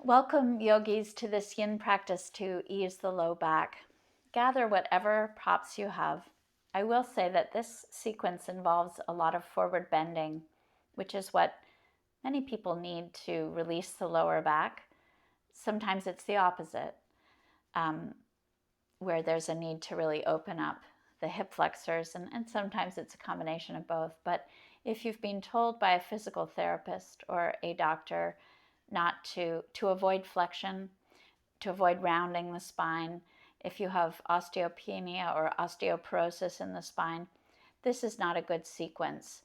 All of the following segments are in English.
Welcome, yogis, to this yin practice to ease the low back. Gather whatever props you have. I will say that this sequence involves a lot of forward bending, which is what many people need to release the lower back. Sometimes it's the opposite, where there's a need to really open up the hip flexors, and sometimes it's a combination of both. But if you've been told by a physical therapist or a doctor not to avoid flexion, to avoid rounding the spine, if you have osteopenia or osteoporosis in the spine, this is not a good sequence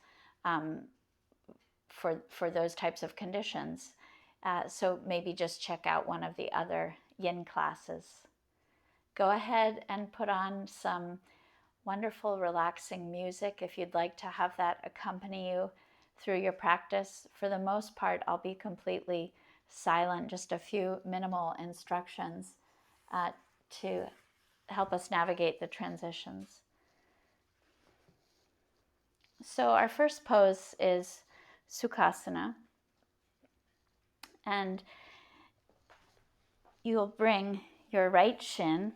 for those types of conditions. So maybe just check out one of the other yin classes. Go ahead and put on some wonderful, relaxing music if you'd like to have that accompany you through your practice. For the most part, I'll be completely silent, just a few minimal instructions to help us navigate the transitions. So our first pose is Sukhasana, and you'll bring your right shin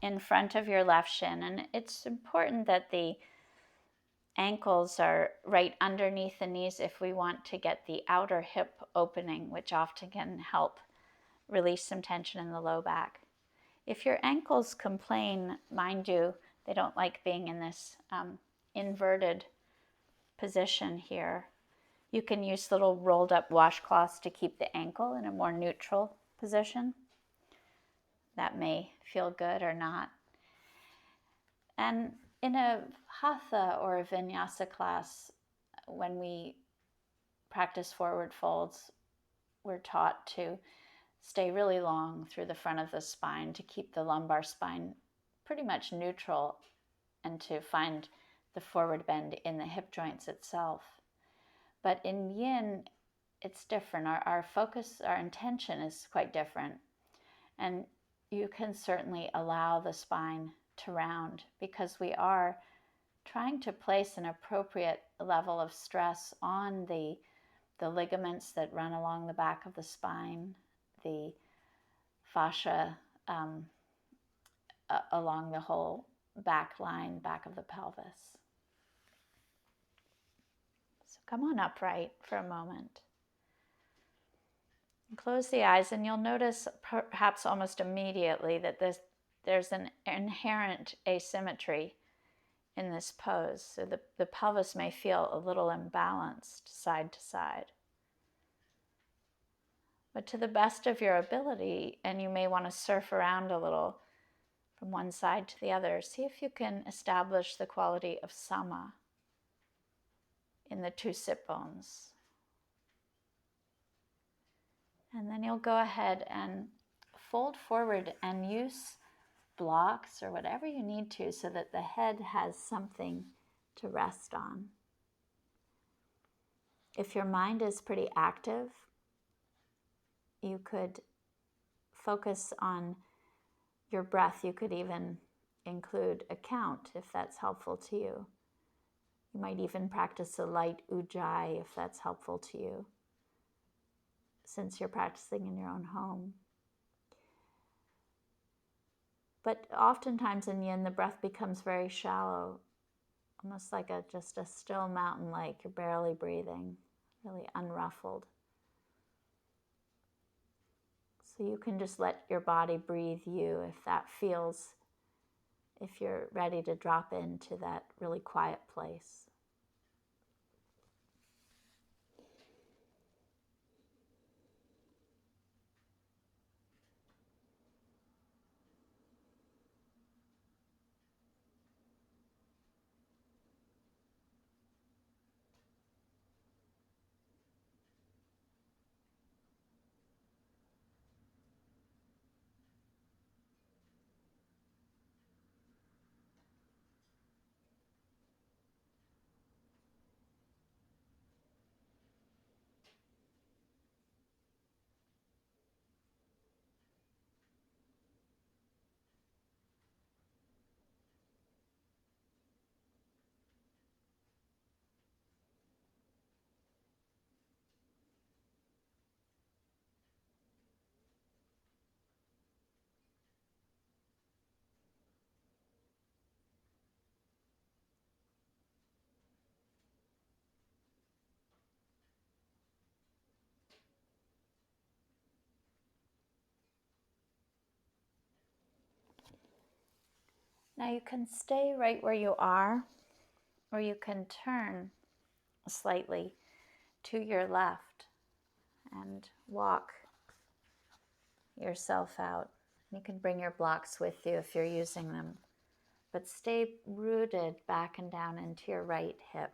in front of your left shin, and it's important that the ankles are right underneath the knees if we want to get the outer hip opening, which often can help release some tension in the low back. If your ankles complain, mind you, they don't like being in this inverted position here, you can use little rolled up washcloths to keep the ankle in a more neutral position. That may feel good or not. And in a hatha or a vinyasa class, when we practice forward folds, we're taught to stay really long through the front of the spine to keep the lumbar spine pretty much neutral and to find the forward bend in the hip joints itself. But in yin, it's different. Our focus, our intention is quite different. And you can certainly allow the spine to round because we are trying to place an appropriate level of stress on the ligaments that run along the back of the spine, the fascia along the whole back line, back of the pelvis. So come on upright for a moment. And close the eyes, and you'll notice perhaps almost immediately that there's an inherent asymmetry in this pose. So the pelvis may feel a little imbalanced side to side. But to the best of your ability, and you may want to surf around a little from one side to the other, see if you can establish the quality of sama in the two sit bones. And then you'll go ahead and fold forward and use blocks or whatever you need to so that the head has something to rest on. If your mind is pretty active, you could focus on your breath. You could even include a count if that's helpful to you. You might even practice a light ujjayi if that's helpful to you, since you're practicing in your own home. But oftentimes in yin, the breath becomes very shallow, almost like just a still mountain lake. You're barely breathing, really unruffled. So you can just let your body breathe you if you're ready to drop into that really quiet place. Now you can stay right where you are, or you can turn slightly to your left and walk yourself out. You can bring your blocks with you if you're using them, but stay rooted back and down into your right hip.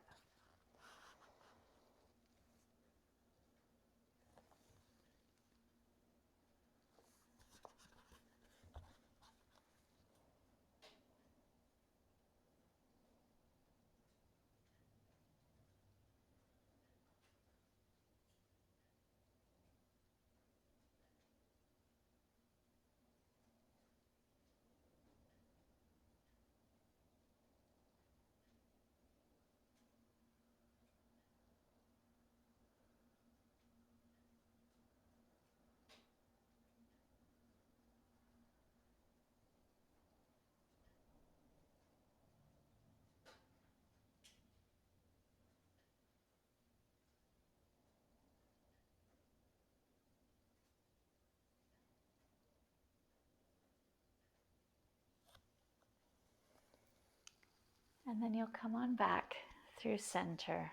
And then you'll come on back through center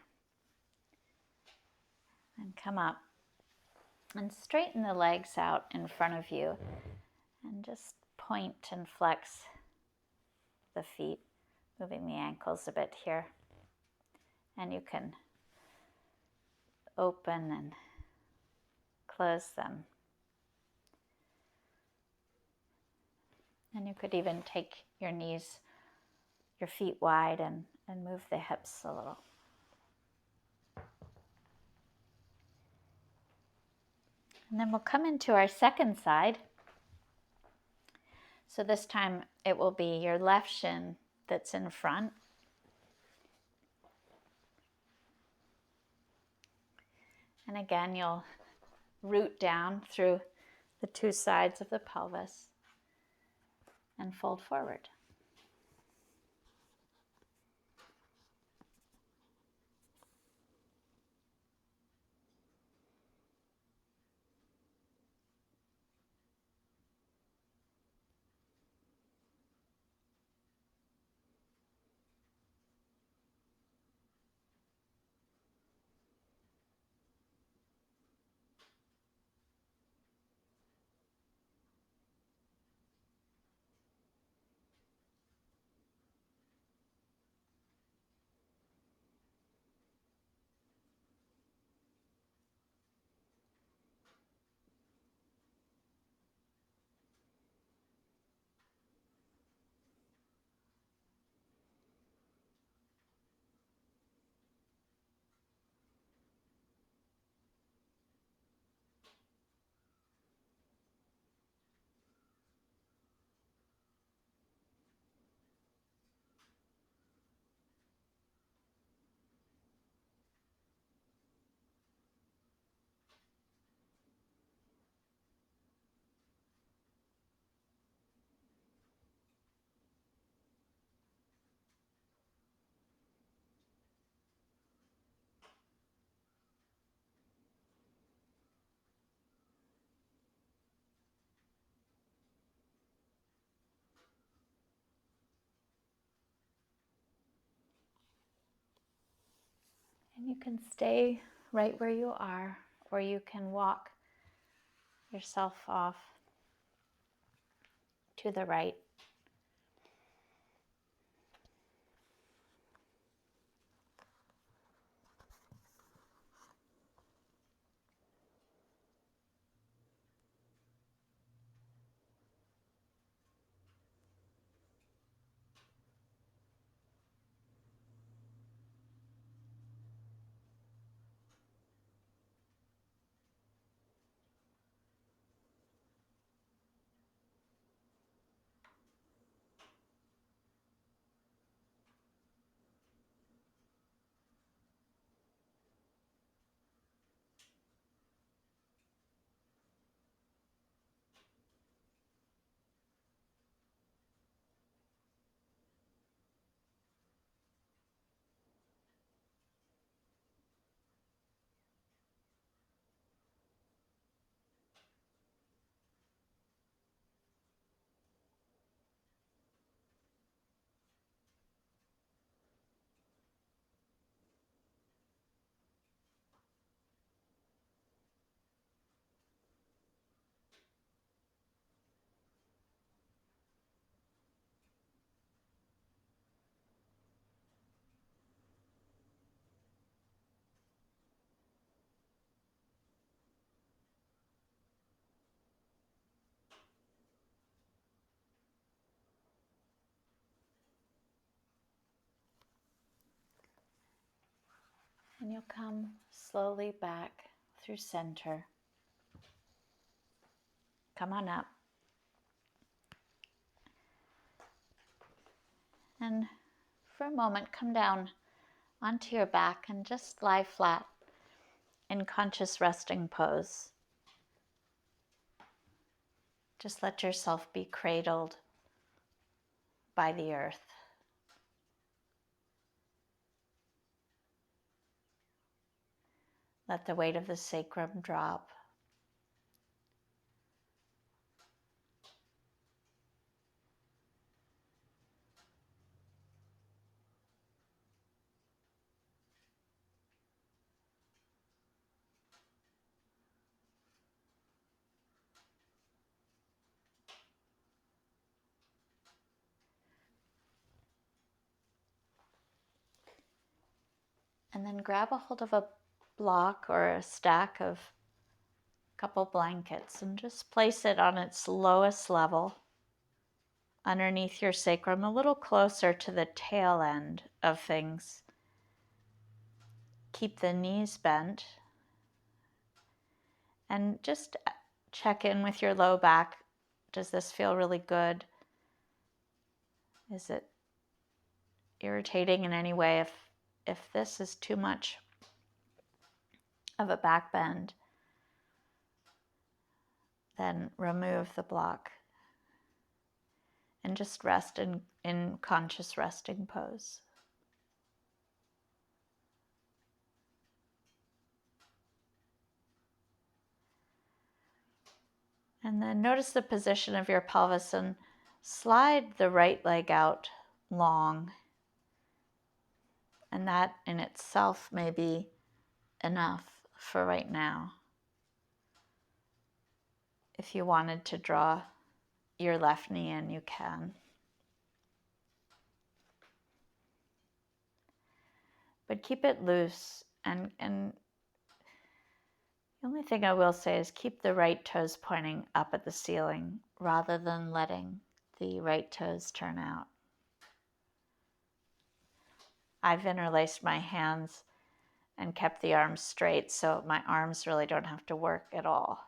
and come up and straighten the legs out in front of you and just point and flex the feet, moving the ankles a bit here. And you can open and close them. And you could even take your knees, your feet wide, and move the hips a little. And then we'll come into our second side. So this time it will be your left shin that's in front. And again, you'll root down through the two sides of the pelvis and fold forward. And you can stay right where you are, or you can walk yourself off to the right. And you'll come slowly back through center. Come on up. And for a moment, come down onto your back and just lie flat in conscious resting pose. Just let yourself be cradled by the earth. Let the weight of the sacrum drop. And then grab a hold of a block or a stack of a couple blankets and just place it on its lowest level underneath your sacrum, a little closer to the tail end of things. Keep the knees bent and just check in with your low back. Does this feel really good? Is it irritating in any way? If this is too much of a back bend, then remove the block and just rest in conscious resting pose. And then notice the position of your pelvis and slide the right leg out long. And that in itself may be enough for right now. If you wanted to draw your left knee in, you can. But keep it loose, and the only thing I will say is keep the right toes pointing up at the ceiling rather than letting the right toes turn out. I've interlaced my hands and kept the arms straight, so my arms really don't have to work at all.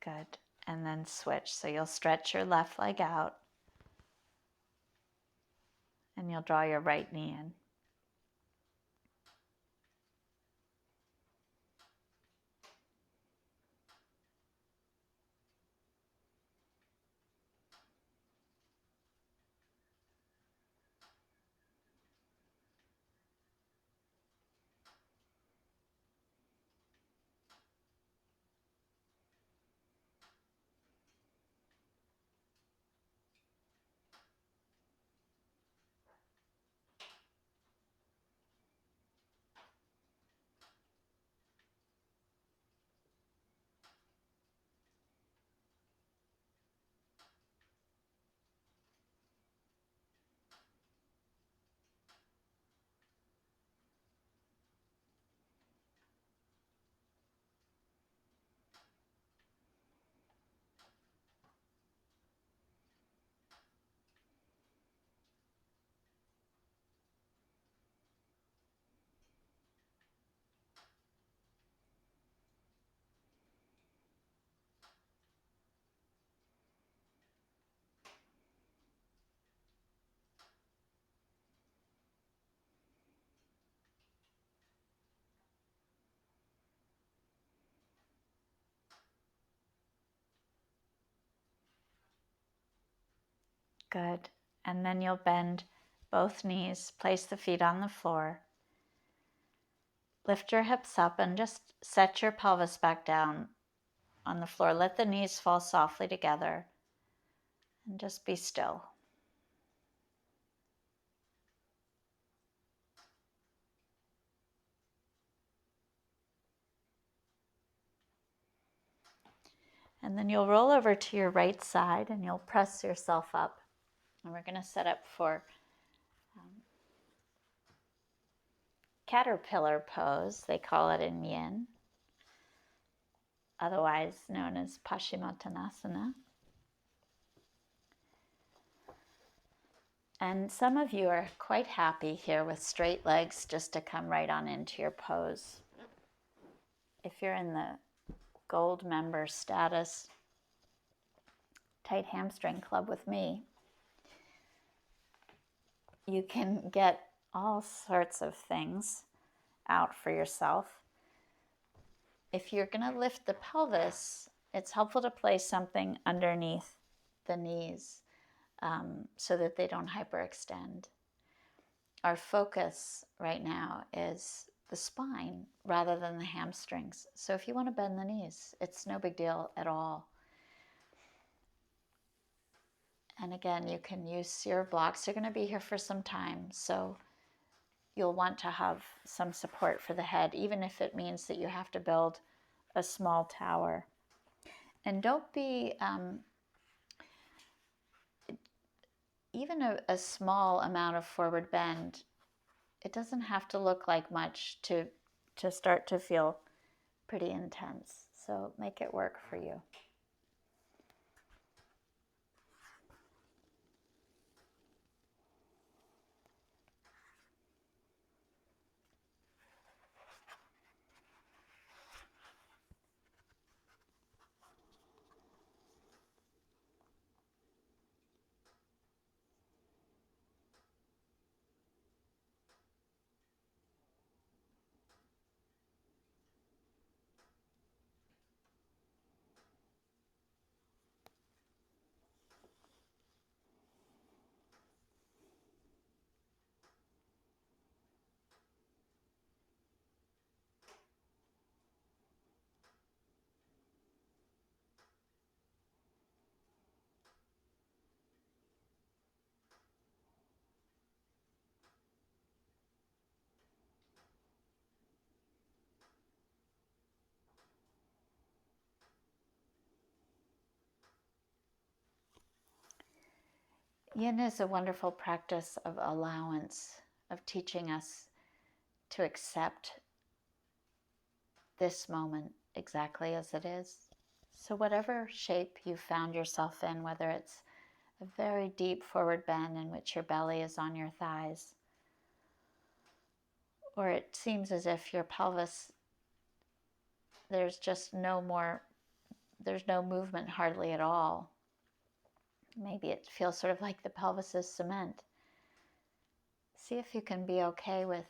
Good. And then switch. So you'll stretch your left leg out and you'll draw your right knee in. Good. And then you'll bend both knees, place the feet on the floor. Lift your hips up and just set your pelvis back down on the floor. Let the knees fall softly together and just be still. And then you'll roll over to your right side and you'll press yourself up. And we're going to set up for caterpillar pose. They call it in yin, otherwise known as Paschimottanasana. And some of you are quite happy here with straight legs just to come right on into your pose. If you're in the gold member status, Tight Hamstring Club with me, you can get all sorts of things out for yourself. If you're going to lift the pelvis, it's helpful to place something underneath the knees so that they don't hyperextend. Our focus right now is the spine rather than the hamstrings. So if you want to bend the knees, it's no big deal at all. And again, you can use your blocks. You're going to be here for some time, so you'll want to have some support for the head, even if it means that you have to build a small tower. And don't be, even a small amount of forward bend, it doesn't have to look like much to start to feel pretty intense. So make it work for you. Yin is a wonderful practice of allowance, of teaching us to accept this moment exactly as it is. So whatever shape you found yourself in, whether it's a very deep forward bend in which your belly is on your thighs, or it seems as if your pelvis, there's no movement hardly at all. Maybe it feels sort of like the pelvis is cement. See if you can be okay with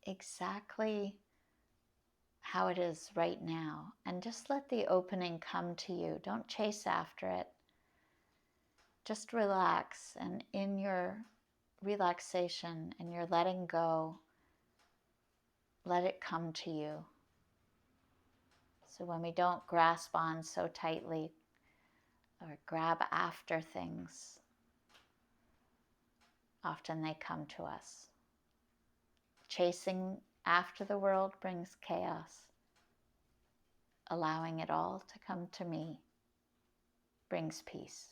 exactly how it is right now, and just let the opening come to you. Don't chase after it. Just relax, and in your relaxation and your letting go, let it come to you. So when we don't grasp on so tightly or grab after things, often they come to us. Chasing after the world brings chaos. Allowing it all to come to me brings peace.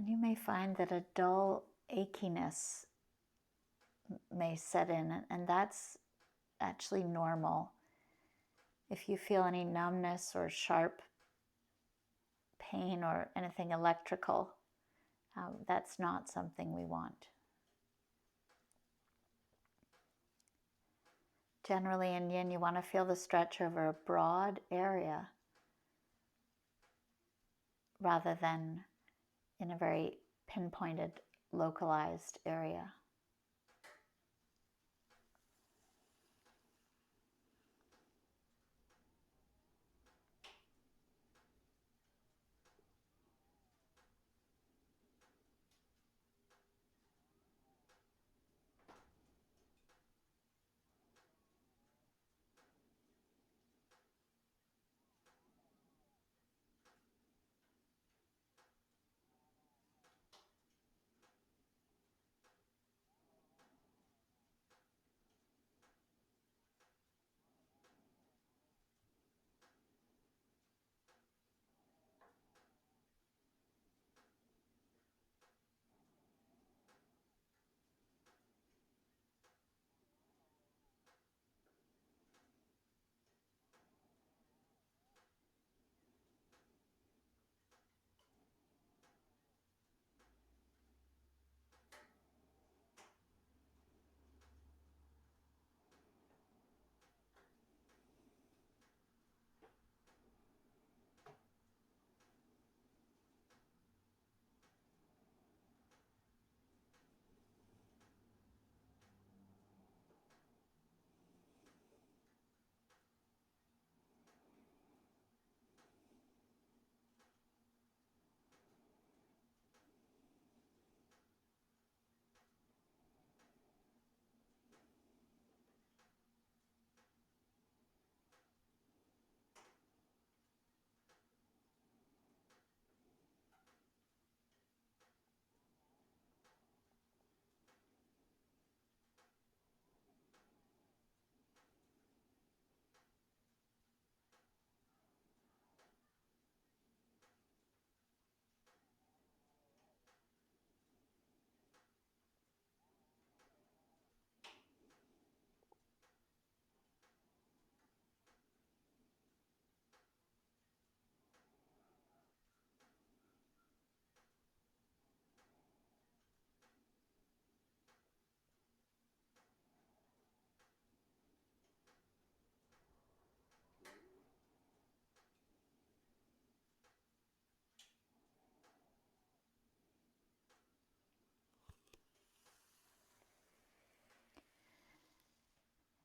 And you may find that a dull achiness may set in, and that's actually normal. If you feel any numbness or sharp pain or anything electrical, that's not something we want. Generally in yin, you want to feel the stretch over a broad area rather than in a very pinpointed, localized area.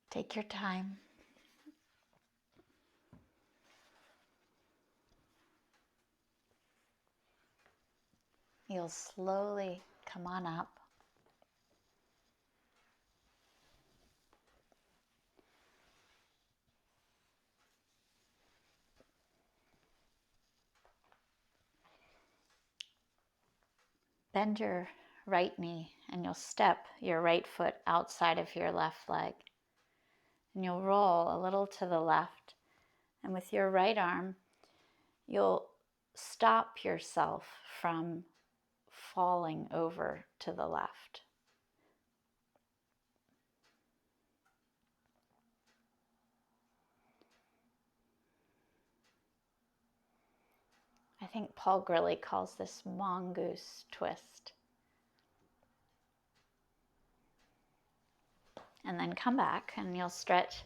Take your time. You'll slowly come on up. Bend your right knee and you'll step your right foot outside of your left leg. And you'll roll a little to the left. And with your right arm, you'll stop yourself from falling over to the left. I think Paul Grilly calls this mongoose twist. And then come back and you'll stretch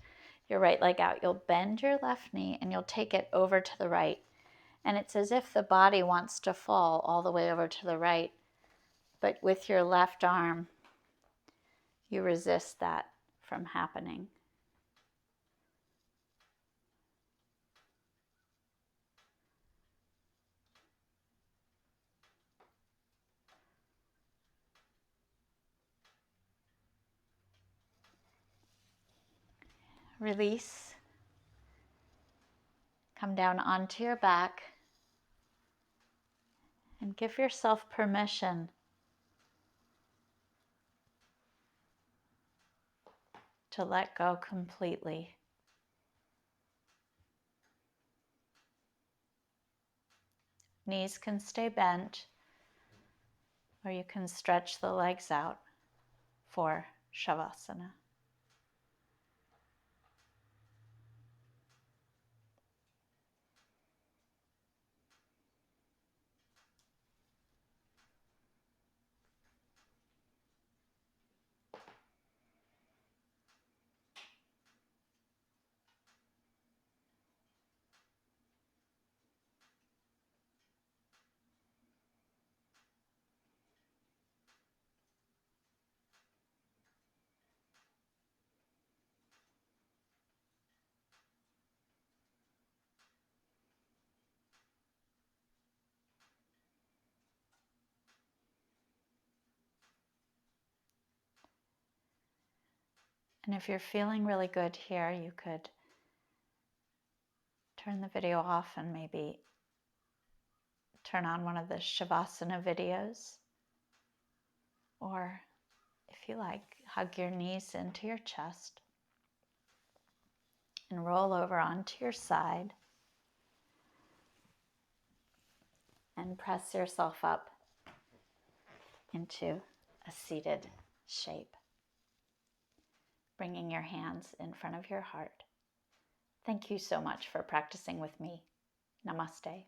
your right leg out. You'll bend your left knee and you'll take it over to the right. And it's as if the body wants to fall all the way over to the right. But with your left arm, you resist that from happening. Release. Come down onto your back and give yourself permission to let go completely. Knees can stay bent, Or you can stretch the legs out for Shavasana. And if you're feeling really good here, you could turn the video off and maybe turn on one of the Shavasana videos. Or if you like, hug your knees into your chest and roll over onto your side and press yourself up into a seated shape, bringing your hands in front of your heart. Thank you so much for practicing with me. Namaste.